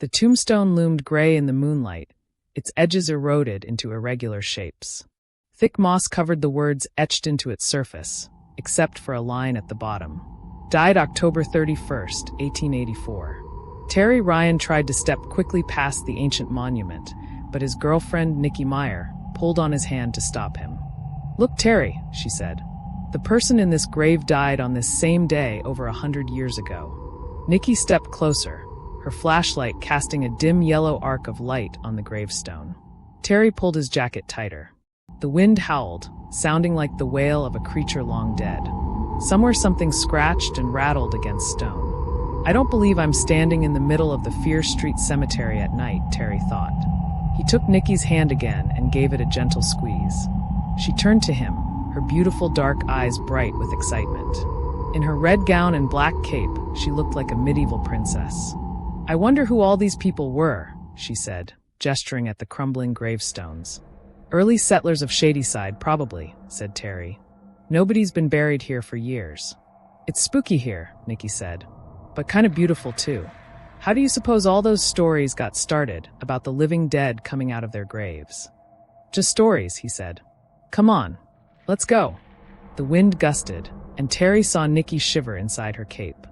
The tombstone loomed gray in the moonlight, its edges eroded into irregular shapes. Thick moss covered the words etched into its surface, except for a line at the bottom. Died October 31st, 1884. Terry Ryan tried to step quickly past the ancient monument, but his girlfriend, Nikki Meyer, pulled on his hand to stop him. "Look, Terry," she said. "The person in this grave died on this same day over 100 years ago." Nikki stepped closer, her flashlight casting a dim yellow arc of light on the gravestone. Terry pulled his jacket tighter. The wind howled, sounding like the wail of a creature long dead. Somewhere something scratched and rattled against stone. "I don't believe I'm standing in the middle of the Fear Street Cemetery at night," Terry thought. He took Nikki's hand again and gave it a gentle squeeze. She turned to him, her beautiful dark eyes bright with excitement. In her red gown and black cape, she looked like a medieval princess. "I wonder who all these people were," she said, gesturing at the crumbling gravestones. "Early settlers of Shadyside, probably," said Terry. "Nobody's been buried here for years." "It's spooky here," Nikki said, "but kind of beautiful too. How do you suppose all those stories got started about the living dead coming out of their graves?" "Just stories," he said. "Come on, let's go." The wind gusted, and Terry saw Nikki shiver inside her cape.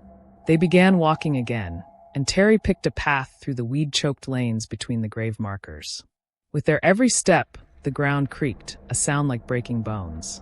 They began walking again, and Terry picked a path through the weed-choked lanes between the grave markers. With their every step, the ground creaked, a sound like breaking bones.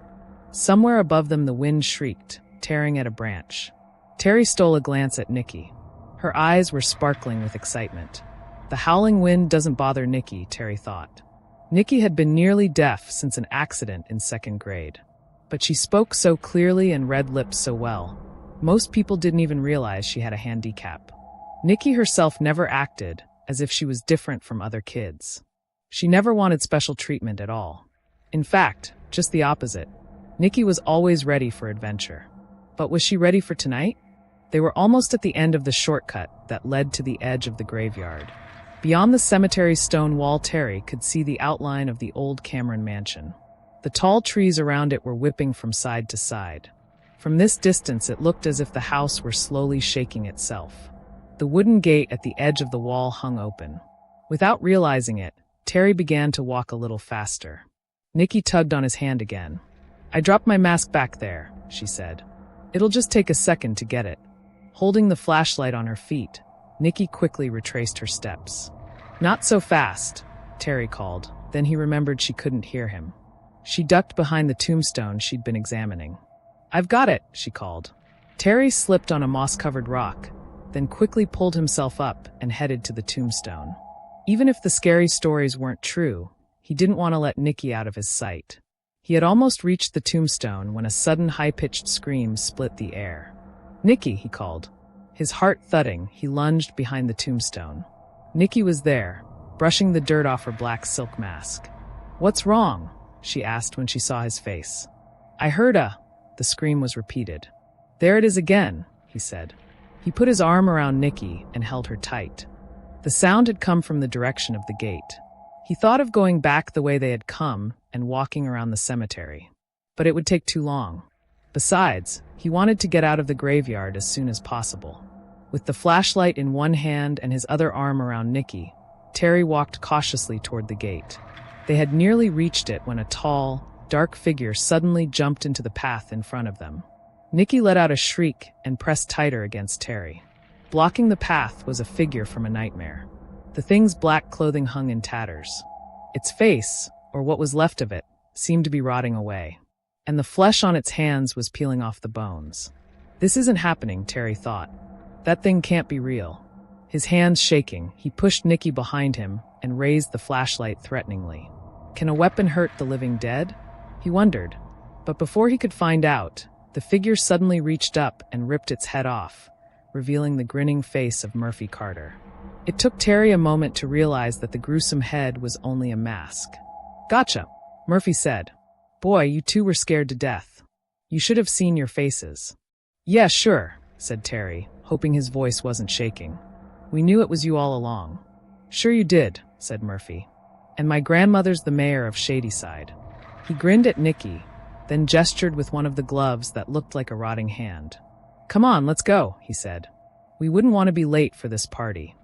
Somewhere above them the wind shrieked, tearing at a branch. Terry stole a glance at Nikki. Her eyes were sparkling with excitement. The howling wind doesn't bother Nikki, Terry thought. Nikki had been nearly deaf since an accident in second grade. But she spoke so clearly and read lips so well. Most people didn't even realize she had a handicap. Nikki herself never acted as if she was different from other kids. She never wanted special treatment at all. In fact, just the opposite. Nikki was always ready for adventure. But was she ready for tonight? They were almost at the end of the shortcut that led to the edge of the graveyard. Beyond the cemetery's stone wall, Terry could see the outline of the old Cameron mansion. The tall trees around it were whipping from side to side. From this distance, it looked as if the house were slowly shaking itself. The wooden gate at the edge of the wall hung open. Without realizing it, Terry began to walk a little faster. Nikki tugged on his hand again. "I dropped my mask back there," she said. "It'll just take a second to get it." Holding the flashlight on her feet, Nikki quickly retraced her steps. "Not so fast," Terry called. Then he remembered she couldn't hear him. She ducked behind the tombstone she'd been examining. "I've got it," she called. Terry slipped on a moss-covered rock, then quickly pulled himself up and headed to the tombstone. Even if the scary stories weren't true, he didn't want to let Nikki out of his sight. He had almost reached the tombstone when a sudden high-pitched scream split the air. "Nikki," he called. His heart thudding, he lunged behind the tombstone. Nikki was there, brushing the dirt off her black silk mask. "What's wrong?" she asked when she saw his face. "I heard the scream was repeated. "There it is again," he said. He put his arm around Nikki and held her tight. The sound had come from the direction of the gate. He thought of going back the way they had come and walking around the cemetery. But it would take too long. Besides, he wanted to get out of the graveyard as soon as possible. With the flashlight in one hand and his other arm around Nikki, Terry walked cautiously toward the gate. They had nearly reached it when a tall, dark figure suddenly jumped into the path in front of them. Nikki let out a shriek and pressed tighter against Terry. Blocking the path was a figure from a nightmare. The thing's black clothing hung in tatters. Its face, or what was left of it, seemed to be rotting away, and the flesh on its hands was peeling off the bones. "This isn't happening," Terry thought. "That thing can't be real." His hands shaking, he pushed Nikki behind him and raised the flashlight threateningly. Can a weapon hurt the living dead? He wondered. But before he could find out, the figure suddenly reached up and ripped its head off, revealing the grinning face of Murphy Carter. It took Terry a moment to realize that the gruesome head was only a mask. "Gotcha," Murphy said. "Boy, you two were scared to death. You should have seen your faces." "Yeah, sure," said Terry, hoping his voice wasn't shaking. "We knew it was you all along." "Sure you did," said Murphy. "And my grandmother's the mayor of Shadyside." He grinned at Nikki, then gestured with one of the gloves that looked like a rotting hand. "Come on, let's go," he said. "We wouldn't want to be late for this party."